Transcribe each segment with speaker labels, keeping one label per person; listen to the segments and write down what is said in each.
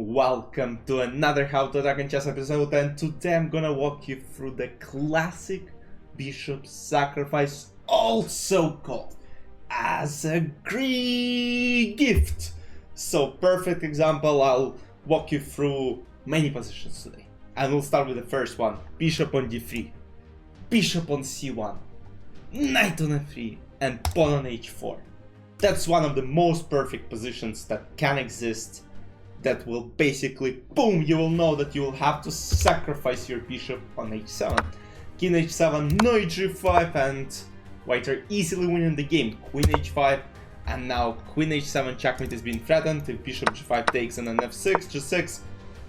Speaker 1: Welcome to another How to Attack in Chess episode, and today I'm gonna walk you through the classic bishop sacrifice, also called as a Greek gift. So perfect example, I'll walk you through many positions today. And we'll start with the first one, bishop on d3, bishop on c1, knight on f3, and pawn on h4. That's one of the most perfect positions that can exist. That will basically, boom, you will know that you will have to sacrifice your bishop on h7. King h7, knight g5, and white are easily winning the game. Queen h5, and now queen h7 checkmate is being threatened. If bishop g5 takes and then f6, g6,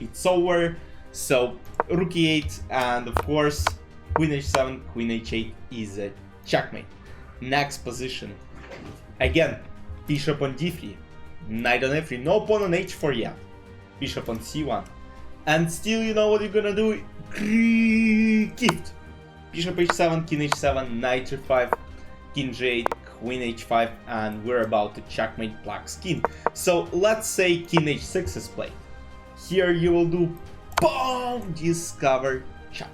Speaker 1: it's over. So rook e8, and of course queen h7, queen h8 is a checkmate. Next position, again, bishop on d3, knight on f3, no pawn on h4 yet. Bishop on c1, and still you know what you're gonna do. Gift. Bishop h7, king h7, knight g5, king g8, queen h5, and we're about to checkmate black's king. So let's say king h6 is played. Here you will do boom, discover check,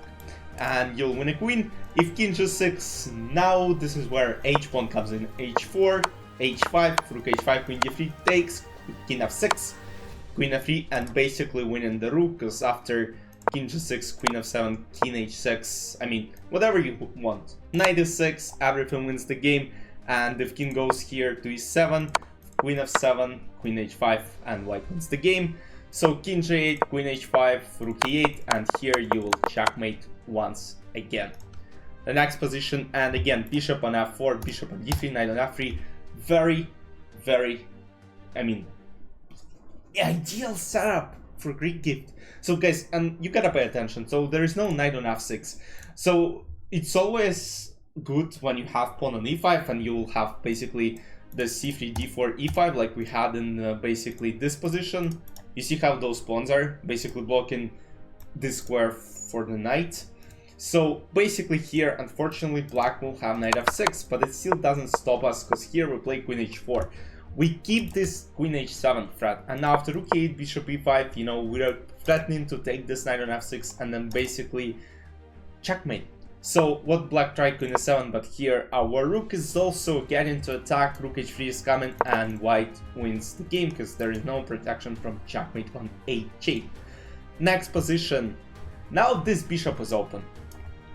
Speaker 1: and you'll win a queen. If king g6, now this is where h pawn comes in. h4, h5, rook h5, queen d3 takes, king f6, queen f3, and basically winning the rook, because after king g6, queen f7, king h6, I mean, whatever you want. Knight f6, everything wins the game, and if king goes here to e7, queen f7, queen h5, and white wins the game. So king g8, queen h5, rook e8, and here you will checkmate once again. The next position, and again, bishop on f4, bishop on d3, knight on f3, very, I mean, ideal setup for Greek gift. So guys, and you gotta pay attention, so there is no knight on f6, so it's always good when you have pawn on e5 and you will have basically the c3, d4, e5 like we had in basically this position. You see how those pawns are basically blocking this square for the knight. So basically here, unfortunately, black will have knight f6, but it still doesn't stop us, because here we play queen h4. We keep this queen h7 threat, and now after rook e8, bishop e5, you know, we're threatening to take this knight on f6 and then basically checkmate. So what black tried, queen e7, but here our rook is also getting to attack, rook h3 is coming, and white wins the game because there is no protection from checkmate on h8. Next position, now this bishop is open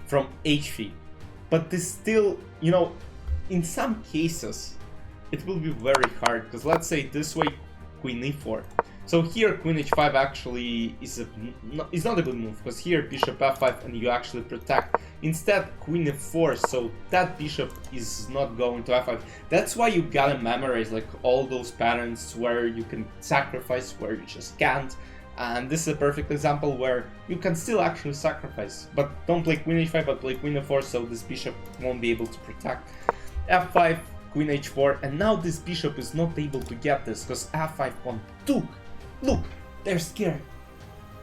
Speaker 1: from h3, but this still, you know, in some cases it will be very hard, because let's say this way, queen e4. So here queen h5 actually is not a good move, because here bishop f5 and you actually protect. Instead queen f4, so that bishop is not going to f5. That's why you gotta memorize like all those patterns where you can sacrifice, where you just can't. And this is a perfect example where you can still actually sacrifice, but don't play queen h5, but play queen f4, so this bishop won't be able to protect. f5, queen h4, and now this bishop is not able to get this, because f5 pawn took. Look, they're scared.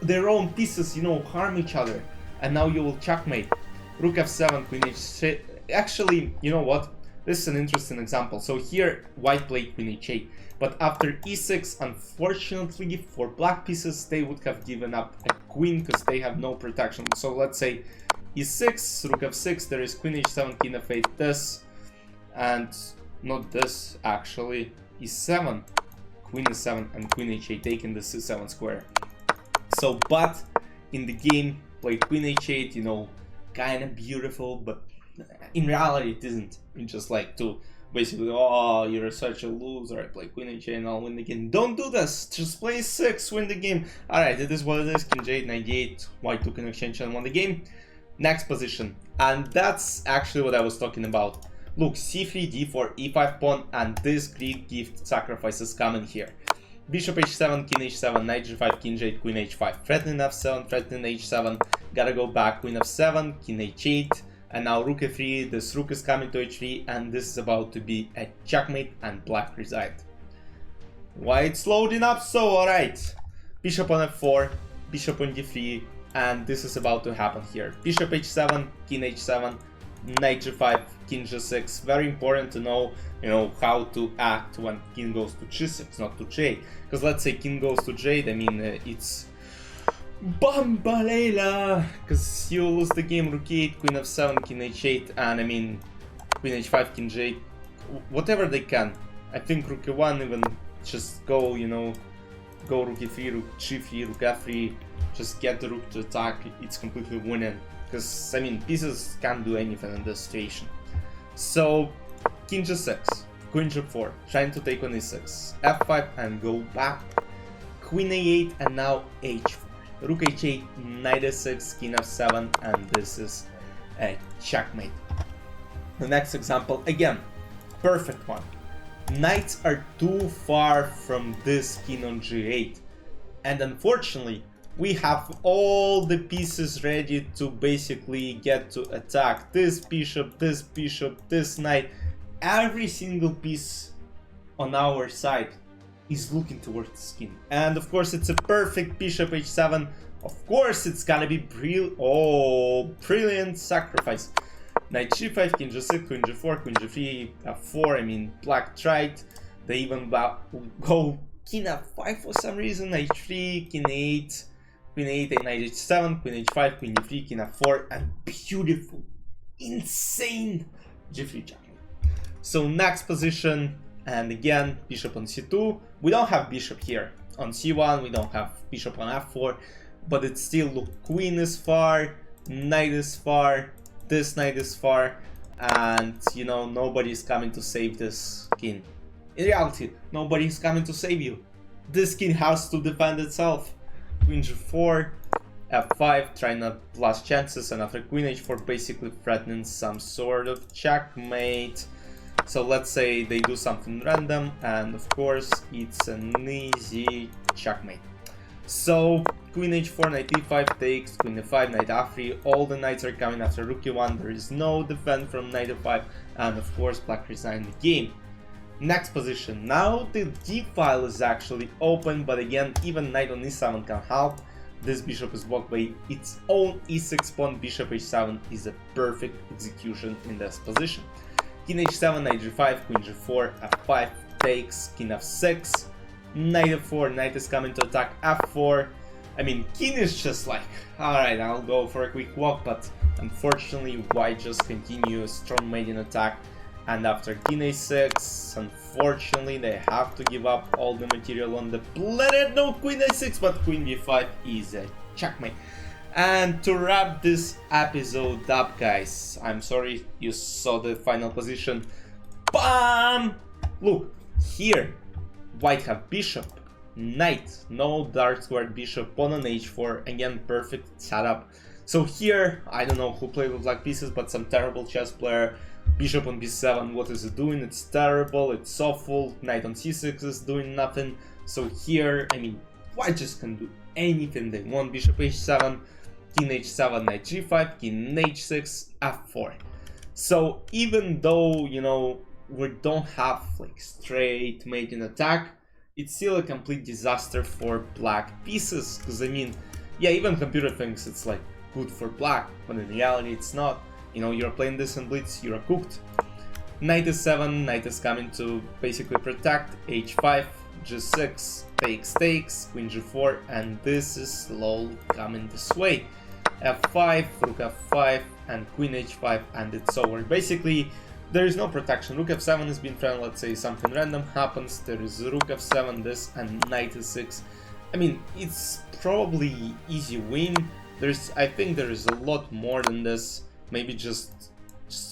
Speaker 1: Their own pieces, you know, harm each other, and now you will checkmate. Rook f7, queen h6. Actually, you know what? This is an interesting example. So here, white played queen h8, but after e6, unfortunately for black pieces, they would have given up a queen because they have no protection. So let's say e6, rook f6, there is queen h7, king f8, this, and not this actually, e7, queen e7, and queen h8 taking the c7 square. So, but in the game, played queen h8, you know, kind of beautiful, but in reality it isn't. You just like to basically, oh, you're such a loser, I play queen h8 and I'll win the game. Don't do this, just play 6, win the game. Alright, it is what it is, king j8, knight d8, white took an exchange and won the game. Next position, and that's actually what I was talking about. Look, c3, d4, e5 pawn, and this Greek gift sacrifice is coming here. Bishop h7, king h7, knight g5, king j8, queen h5, threatening f7, threatening h7, gotta go back, queen f7, king h8, and now rook f3, this rook is coming to h3, and this is about to be a checkmate, and black reside. White's loading up, so alright. Bishop on f4, bishop on d3, and this is about to happen here. Bishop h7, king h7, knight g5, king g6. Very important to know, how to act when king goes to g6, not to j. Because let's say king goes to j, I mean, it's Bambalela! Because you lose the game, rook 8, queen f7, king h8, and I mean, queen h5, king j8, whatever they can. I think rook e1 even just go, go rook e3, rook g3, rook f3, just get the rook to attack, it's completely winning. Because, I mean, pieces can't do anything in this situation. So, king g6, queen g4, trying to take on e6, f5 and go back, queen a8 and now h4. Rook h8, knight s6, king f7, and this is a checkmate. The next example, again, perfect one. Knights are too far from this king on g8, and unfortunately, we have all the pieces ready to basically get to attack. This bishop, this knight, every single piece on our side is looking towards the skin. And of course it's a perfect bishop h7. Of course it's gonna be brilliant sacrifice. Knight g5, king g6, queen g4, queen g3, f4, I mean black tried. They even go king f5 for some reason, h3, king 8, queen 8, knight h7, queen h5, queen d3, king f4, and beautiful, insane g3 checkmate. So next position, and again, bishop on c2. We don't have bishop here. On c1, we don't have bishop on f4, but it's still, look, queen is far, knight is far, this knight is far, and, nobody's coming to save this king. In reality, nobody's coming to save you. This king has to defend itself. Queen g4, f5, trying to last chances, and after queen h4, basically threatening some sort of checkmate. So let's say they do something random, and of course it's an easy checkmate. So queen h4, knight e5 takes, queen e5, knight f3, all the knights are coming after rook e1, there is no defense from knight e5, and of course black resigned the game. Next position, now the d file is actually open, but again, even knight on e7 can help. This bishop is blocked by its own e6 pawn, bishop h7 is a perfect execution in this position. King h7, knight g5, queen g4, f5 takes, king f6, knight f4, knight is coming to attack f4. I mean, king is just like, alright, I'll go for a quick walk, but unfortunately white just continues strong maiden attack, and after king a6, unfortunately they have to give up all the material on the planet. No queen a6, but queen b5 is a checkmate. And to wrap this episode up, guys, I'm sorry you saw the final position. BAM! Look, here, white have bishop, knight, no dark squared bishop, pawn on h4, again, perfect setup. So here, I don't know who played with black pieces, but some terrible chess player, bishop on b7, what is it doing? It's terrible, it's awful, knight on c6 is doing nothing. So here, I mean, white just can do anything they want, bishop h7, king h7, knight g5, king h6, f4. So even though, we don't have like straight mating attack, it's still a complete disaster for black pieces. Because I mean, yeah, even computer thinks it's like good for black, but in reality it's not. You're playing this in blitz, you're cooked. Knight e7, knight is coming to basically protect, h5, g6, takes, queen g4, and this is slowly coming this way. f5, rook f5, and queen h5, and it's over. Basically, there is no protection. Rook f7 is being thrown, let's say something random happens, there is rook f7, this, and knight e6. I mean, it's probably easy win. I think there is a lot more than this. Maybe just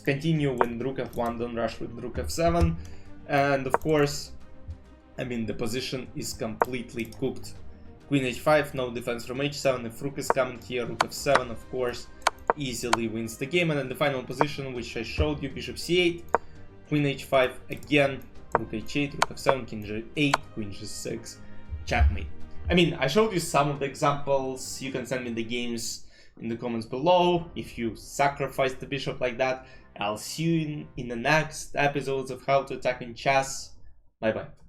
Speaker 1: continue with rook f1, don't rush with rook f7. And of course, I mean, the position is completely cooked. Queen h5, no defense from h7, if rook is coming here, rook f7, of course, easily wins the game. And then the final position, which I showed you, bishop c8, queen h5, again, rook h8, rook f7, king g8, queen g6, checkmate. I mean, I showed you some of the examples, you can send me the games in the comments below if you sacrifice the bishop like that. I'll see you in the next episodes of How to Attack in Chess. Bye bye.